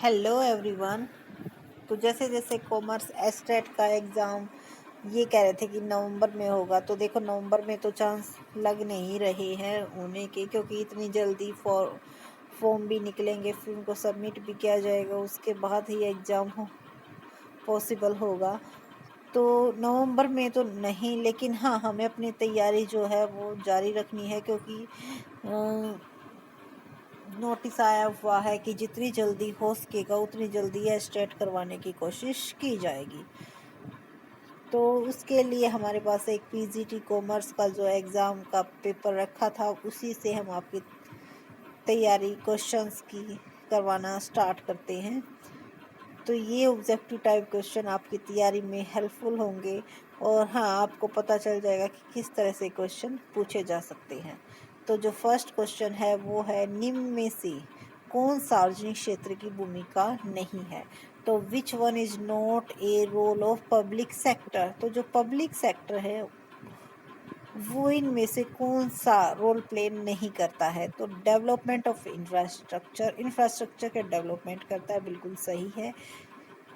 Hello everyone. तो जैसे जैसे कॉमर्स एस्टेट का एग्ज़ाम ये कह रहे थे कि नवंबर में होगा, तो देखो नवंबर में तो चांस लग नहीं रहे हैं होने के, क्योंकि इतनी जल्दी फॉर्म भी निकलेंगे, फिर उनको सबमिट भी किया जाएगा, उसके बाद ही एग्ज़ाम हो पॉसिबल होगा। तो नवंबर में तो नहीं, लेकिन हाँ हमें अपनी तैयारी जो है वो जारी रखनी है, क्योंकि नोटिस आया हुआ है कि जितनी जल्दी हो सकेगा उतनी जल्दी ये स्टेट करवाने की कोशिश की जाएगी। तो उसके लिए हमारे पास एक पीजीटी कॉमर्स का जो एग्ज़ाम का पेपर रखा था, उसी से हम आपकी तैयारी क्वेश्चंस की करवाना स्टार्ट करते हैं। तो ये ऑब्जेक्टिव टाइप क्वेश्चन आपकी तैयारी में हेल्पफुल होंगे, और हाँ आपको पता चल जाएगा कि किस तरह से क्वेश्चन पूछे जा सकते हैं। तो जो फर्स्ट क्वेश्चन है वो है, निम्न में से कौन सार्वजनिक क्षेत्र की भूमिका नहीं है? तो which one is not a role of public sector? तो जो पब्लिक सेक्टर है वो इनमें से कौन सा रोल प्ले नहीं करता है? तो डेवलपमेंट ऑफ इंफ्रास्ट्रक्चर, इंफ्रास्ट्रक्चर के डेवलपमेंट करता है, बिल्कुल सही है।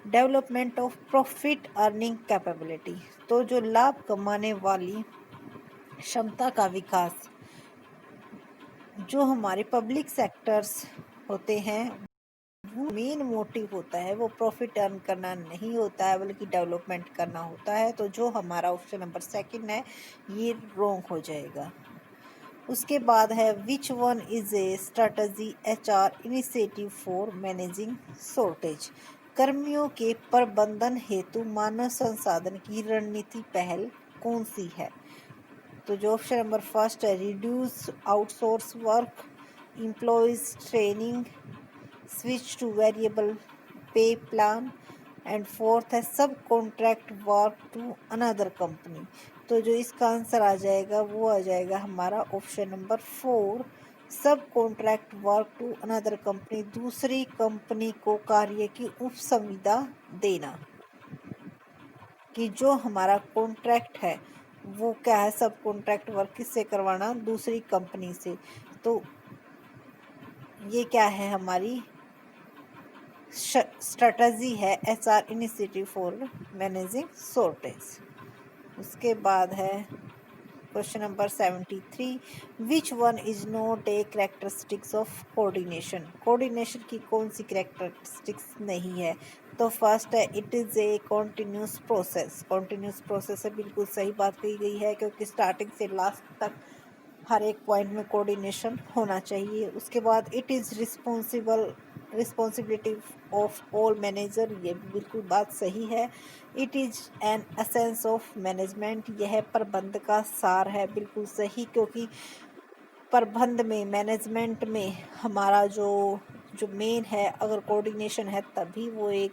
Development of profit earning capability, तो जो लाभ कमाने वाली क्षमता का विकास, जो हमारे पब्लिक सेक्टर्स होते हैं वो मेन मोटिव होता है, वो प्रॉफिट अर्न करना नहीं होता है बल्कि डेवलपमेंट करना होता है। तो जो हमारा ऑप्शन नंबर सेकंड है ये रॉन्ग हो जाएगा। उसके बाद है, विच one is a strategy HR initiative for managing shortage? कर्मियों के प्रबंधन हेतु मानव संसाधन की रणनीति पहल कौन सी है? तो जो ऑप्शन नंबर फर्स्ट है, reduce outsource work, employees training, switch to variable pay plan, and fourth है, subcontract work to another company. तो जो इसका आंसर आ जाएगा वो आ जाएगा हमारा option number 4, subcontract work to another company, दूसरी कंपनी को कार्य की उपसुविधा देना। कि जो हमारा कॉन्ट्रैक्ट है वो क्या है, सब कॉन्ट्रैक्ट वर्क किससे करवाना? दूसरी कंपनी से। तो ये क्या है, हमारी स्ट्रेटजी है HR initiative for managing shortage. उसके बाद है question number 73, which one is not A characteristics of coordination? Coordination की कौन सी कैरेक्टरिस्टिक्स नहीं है? तो फर्स्ट है, it is a continuous process. Continuous process है, बिल्कुल सही बात कही गई है, क्योंकि स्टार्टिंग से लास्ट तक हर एक पॉइंट में कोऑर्डिनेशन होना चाहिए। उसके बाद, it is responsibility of all manager, ये बिल्कुल बात सही है। It is an essence of management, यह प्रबंध का सार है, बिल्कुल सही, क्योंकि प्रबंध में, मैनेजमेंट में हमारा जो जो मेन है, अगर कोऑर्डिनेशन है तभी वो एक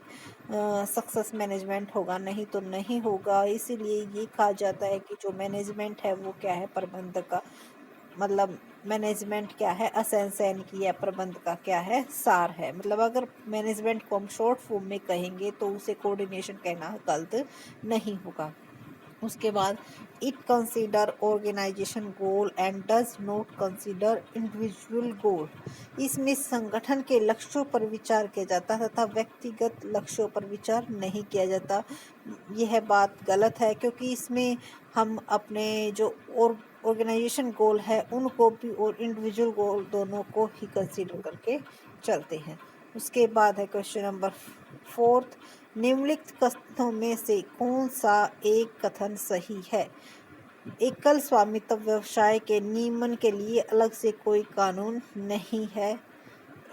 सक्सेस मैनेजमेंट होगा, नहीं तो नहीं होगा। इसीलिए ये कहा जाता है कि जो मैनेजमेंट है वो क्या है, प्रबंध का मतलब मैनेजमेंट क्या है, एसेंस है इनकी, या प्रबंध का क्या है, सार है। मतलब अगर मैनेजमेंट को हम शॉर्ट फॉर्म में कहेंगे तो उसे कोऑर्डिनेशन कहना गलत नहीं होगा। उसके बाद, it consider organisation goal and does not consider individual goal, इसमें संगठन के लक्ष्यों पर विचार किया जाता है तथा व्यक्तिगत लक्ष्यों पर विचार नहीं किया जाता। यह बात गलत है, क्योंकि इसमें हम अपने जो ऑर्गेनाइजेशन गोल है उनको भी और इंडिविजुअल गोल दोनों को ही कंसीडर करके चलते हैं। उसके बाद है क्वेश्चन नंबर 4, निम्नलिखित कथनों में से कौन सा एक कथन सही है? एकल स्वामित्व व्यवसाय के नियमन के लिए अलग से कोई कानून नहीं है।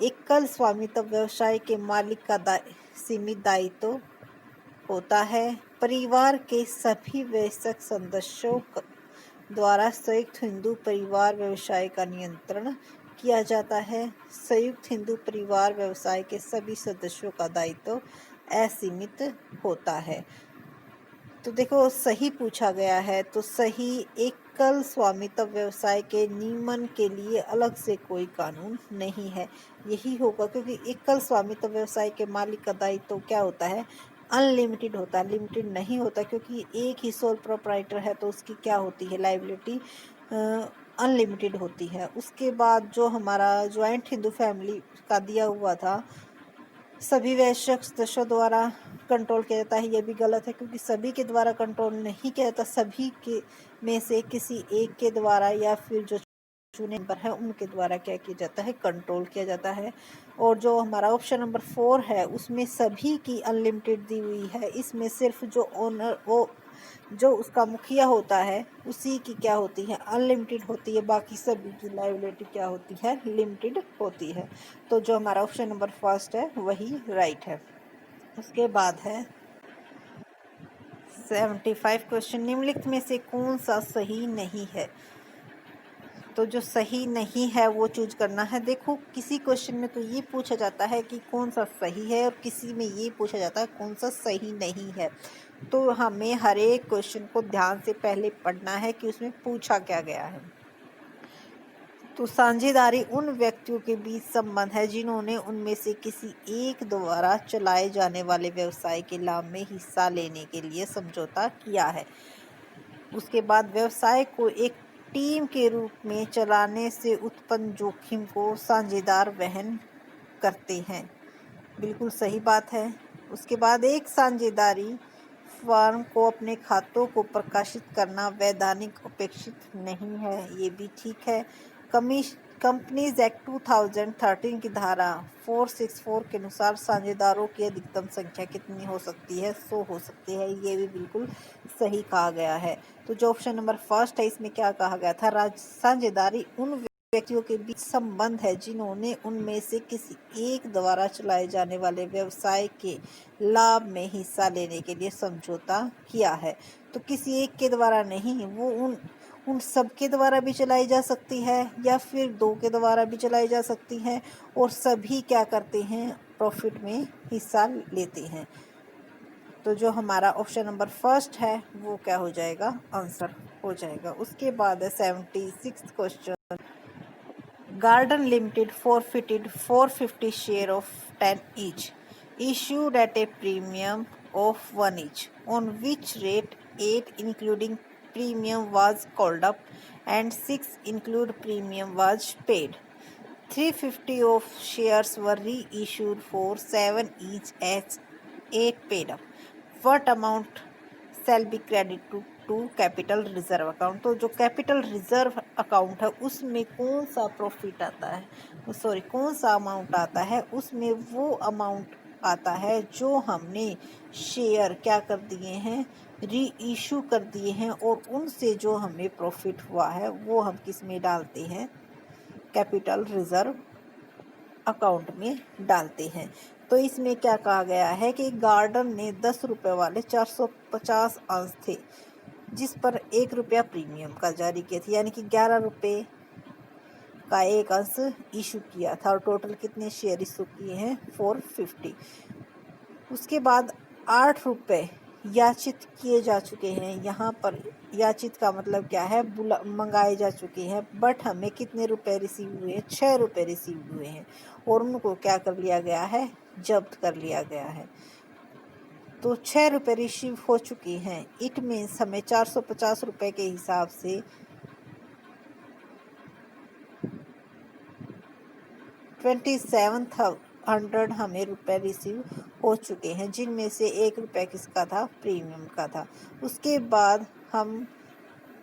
एकल स्वामित्व व्यवसाय के मालिक का सीमित दायित्व होता है। परिवार के सभी वयस्क सदस्यों द्वारा संयुक्त हिंदू परिवार व्यवसाय का नियंत्रण किया जाता है। संयुक्त हिंदू परिवार व्यवसाय के सभी सदस्यों का दायित्व असीमित होता है। तो देखो सही पूछा गया है, तो सही, एकल स्वामित्व व्यवसाय के नियमन के लिए अलग से कोई कानून नहीं है, यही होगा, क्योंकि एकल स्वामित्व व्यवसाय के मालिक का दायित्व क्या होता है, अनलिमिटेड होता है, लिमिटेड नहीं होता, क्योंकि एक ही सोल प्रोप्राइटर है तो उसकी क्या होती है, लाइबिलिटी अनलिमिटेड होती है। उसके बाद जो हमारा ज्वाइंट हिंदू फैमिली का दिया हुआ था सभी वह शख्स दशों द्वारा कंट्रोल किया जाता है, ये भी गलत है, क्योंकि सभी के द्वारा कंट्रोल नहीं किया जाता, सभी के में से किसी एक के द्वारा या फिर जो चुने नंबर है उनके द्वारा क्या किया जाता है, कंट्रोल किया जाता है। और जो हमारा ऑप्शन नंबर 4 है उसमें सभी की अनलिमिटेड दी हुई है, इसमें सिर्फ जो ओनर वो जो उसका मुखिया होता है उसी की क्या होती है, अनलिमिटेड होती है, बाकी सभी की लायबिलिटी क्या होती है, लिमिटेड होती है। तो जो हमारा ऑप्शन नंबर फर्स्ट है वही राइट है। उसके बाद है 75 क्वेश्चन, निम्नलिखित में से कौन सा सही नहीं है। तो जो सही नहीं है वो चूज करना है। देखो किसी क्वेश्चन में तो ये पूछा जाता है कि कौन सा सही है और किसी में ये पूछा जाता है कौन सा सही नहीं है। तो हमें हर एक क्वेश्चन को ध्यान से पहले पढ़ना है कि उसमें पूछा क्या गया है। तो साझेदारी उन व्यक्तियों के बीच संबंध है जिन्होंने उनमें से किसी एक द्वारा चलाए जाने वाले व्यवसाय के लाभ में हिस्सा लेने के लिए समझौता किया है। उसके बाद व्यवसाय को एक टीम के रूप में चलाने से उत्पन्न जोखिम को साझेदार वहन करते हैं। बिल्कुल सही बात है। उसके बाद एक साझेदारी फर्म को अपने खातों को प्रकाशित करना वैधानिक अपेक्षित नहीं है, ये भी ठीक है। कंपनीज एक्ट 2013 की धारा 464 के अनुसार साझेदारों की अधिकतम संख्या कितनी हो सकती है, 100 हो सकती है, ये भी बिल्कुल सही कहा गया है। तो जो ऑप्शन नंबर फर्स्ट है इसमें क्या कहा गया था, साझेदारी उन व्यक्तियों के बीच संबंध है जिन्होंने उनमें से किसी एक द्वारा चलाए जाने वाले व्यवसाय के लाभ में हिस्सा लेने के लिए समझौता किया है। तो किसी एक के द्वारा नहीं, वो उन सब के द्वारा भी चलाई जा सकती है या फिर दो के द्वारा भी चलाई जा सकती है, और सभी क्या करते हैं, प्रॉफिट में हिस्सा लेते हैं। तो जो हमारा ऑप्शन नंबर फर्स्ट है वो क्या हो जाएगा, आंसर हो जाएगा। उसके बाद है 76 question, garden limited forfeited 450 share of 10 each, issued at a premium of 1 each, on which rate 8 including premium was called up and 6 include premium was paid. 350 of shares were reissued for 7 each as 8 paid up. What amount shall be credited to capital reserve account. तो जो capital reserve account है उसमें कौन सा profit आता है, sorry कौन सा अमाउंट आता है, उसमें वो अमाउंट आता है जो हमने शेयर क्या कर दिए हैं, री इशू कर दिए हैं, और उनसे जो हमें प्रॉफिट हुआ है वो हम किस में डालते हैं, कैपिटल रिजर्व अकाउंट में डालते हैं। तो इसमें क्या कहा गया है कि गार्डन ने 10 रुपये वाले 450 अंश थे जिस पर 1 रुपया प्रीमियम का जारी किए थे, यानी कि 11 रुपये का एक अंश इशू किया था, और टोटल कितने शेयर इशू किए हैं, 450। उसके बाद 8 रुपये याचित किए जा चुके हैं। यहाँ पर याचित का मतलब क्या है, मंगाए जा चुके हैं, बट हमें कितने रुपए रिसीव हुए हैं, 6 रुपये रिसीव हुए हैं, और उनको क्या कर लिया गया है, जब्त कर लिया गया है। तो 6 रुपये रिसीव हो चुके हैं, इट मीन्स हमें 450 रुपये के हिसाब से 2700 हमें रुपए रिसीव हो चुके हैं, जिनमें से 1 रुपया किसका था, प्रीमियम का था। उसके बाद हम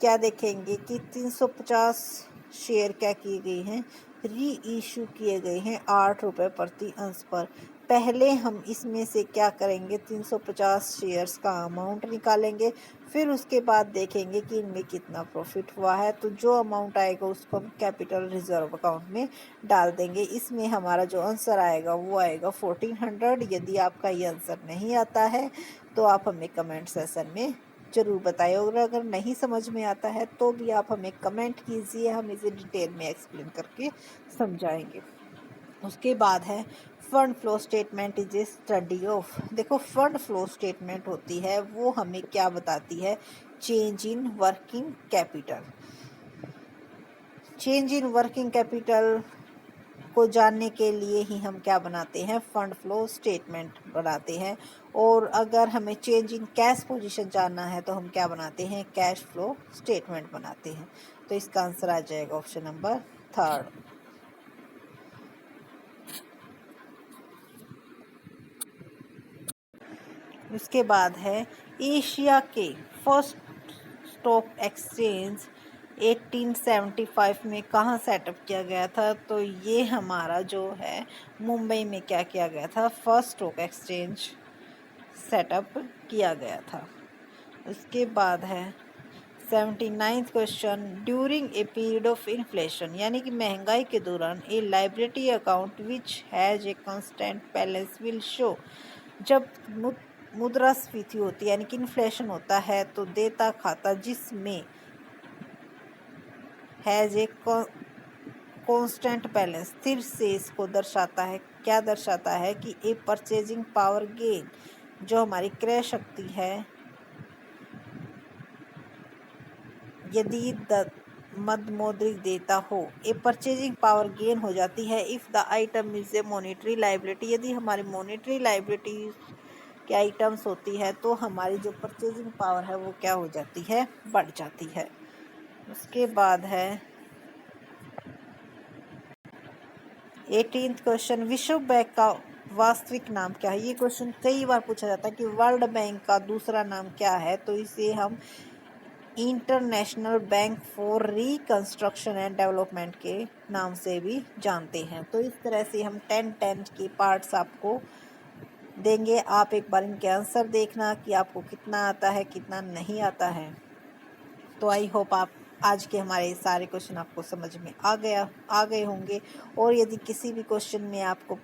क्या देखेंगे कि 350 शेयर क्या किए गए हैं, री इशू किए गए हैं 8 रुपये प्रति अंश पर। पहले हम इसमें से क्या करेंगे, 350 शेयर्स का अमाउंट निकालेंगे, फिर उसके बाद देखेंगे कि इनमें कितना प्रॉफिट हुआ है। तो जो अमाउंट आएगा उसको हम कैपिटल रिजर्व अकाउंट में डाल देंगे। इसमें हमारा जो आंसर आएगा वो आएगा 1400। यदि आपका ये आंसर नहीं आता है तो आप हमें कमेंट सेशन में ज़रूर बताइए, और अगर नहीं समझ में आता है तो भी आप हमें कमेंट कीजिए, हम इसे डिटेल में एक्सप्लेन करके समझाएंगे। उसके बाद है fund flow statement is a study of. देखो फंड फ्लो स्टेटमेंट होती है वो हमें क्या बताती है, change in working capital. Change in working capital को जानने के लिए ही हम क्या बनाते हैं, फंड फ्लो स्टेटमेंट बनाते हैं। और अगर हमें चेंज इन कैश पोजीशन जानना है तो हम क्या बनाते हैं, कैश फ्लो स्टेटमेंट बनाते हैं। तो इसका आंसर आ जाएगा ऑप्शन नंबर 3। उसके बाद है एशिया के फर्स्ट स्टॉक एक्सचेंज 1875 में कहाँ सेटअप किया गया था। तो ये हमारा जो है मुंबई में क्या किया गया था, फर्स्ट स्टॉक एक्सचेंज सेटअप किया गया था। उसके बाद है 79th question, during a period of inflation, यानी कि महंगाई के दौरान a liability account which has a constant balance will show. जब मुद्रास्फीति होती है यानी कि इन्फ्लेशन होता है तो देता खाता जिसमें हैज ए कांस्टेंट बैलेंस स्थिर शेष को दर्शाता है। क्या दर्शाता है कि ए परचेजिंग पावर गेन, जो हमारी क्रय शक्ति है, यदि मद मौद्रिक देता हो, ए परचेजिंग पावर गेन हो जाती है if the item is a monetary liability. यदि हमारी मॉनेटरी लाइबिलिटी के आइटम्स होती है तो हमारी जो परचेजिंग पावर है वो क्या हो जाती है, बढ़ जाती है। उसके बाद है 18th क्वेश्चन, विश्व बैंक का वास्तविक नाम क्या है। ये क्वेश्चन कई बार पूछा जाता है कि वर्ल्ड बैंक का दूसरा नाम क्या है। तो इसे हम international bank for reconstruction and development के नाम से भी जानते हैं। तो इस तरह से हम 10 के पार्ट्स आपको देंगे। आप एक बार इनके आंसर देखना कि आपको कितना आता है, कितना नहीं आता है। तो आई होप आप आज के हमारे सारे क्वेश्चन आपको समझ में आ गए होंगे। और यदि किसी भी क्वेश्चन में आपको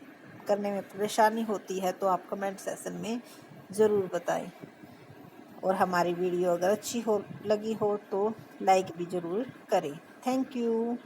करने में परेशानी होती है तो आप कमेंट सेक्शन में ज़रूर बताएं। और हमारी वीडियो अगर अच्छी लगी हो तो लाइक भी ज़रूर करें। Thank you.